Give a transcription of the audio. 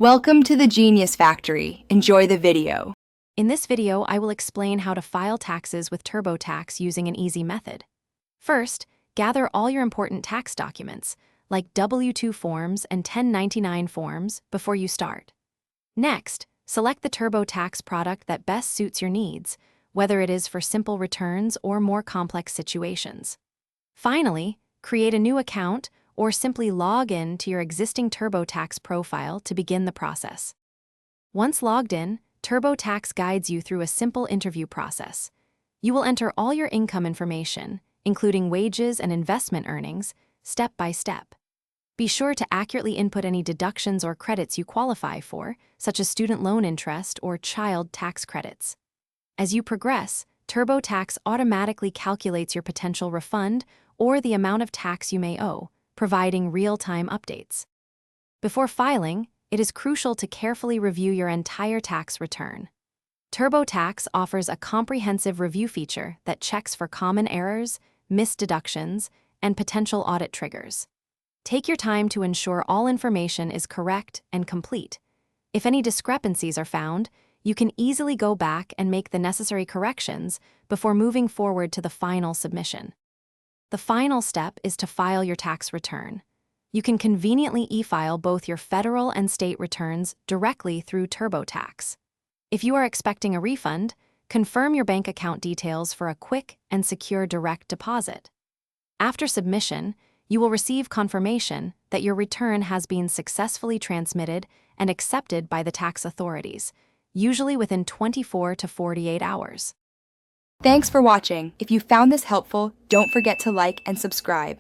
Welcome to the Genius Factory. Enjoy the video. In this video, I will explain how to file taxes with TurboTax using an easy method. First, gather all your important tax documents, like W-2 forms and 1099 forms, before you start. Next, select the TurboTax product that best suits your needs, whether it is for simple returns or more complex situations. Finally, create a new account or simply log in to your existing TurboTax profile to begin the process. Once logged in, TurboTax guides you through a simple interview process. You will enter all your income information, including wages and investment earnings, step by step. Be sure to accurately input any deductions or credits you qualify for, such as student loan interest or child tax credits. As you progress, TurboTax automatically calculates your potential refund or the amount of tax you may owe, providing real-time updates. Before filing, it is crucial to carefully review your entire tax return. TurboTax offers a comprehensive review feature that checks for common errors, missed deductions, and potential audit triggers. Take your time to ensure all information is correct and complete. If any discrepancies are found, you can easily go back and make the necessary corrections before moving forward to the final submission. The final step is to file your tax return. You can conveniently e-file both your federal and state returns directly through TurboTax. If you are expecting a refund, confirm your bank account details for a quick and secure direct deposit. After submission, you will receive confirmation that your return has been successfully transmitted and accepted by the tax authorities, usually within 24 to 48 hours. Thanks for watching. If you found this helpful, don't forget to like and subscribe.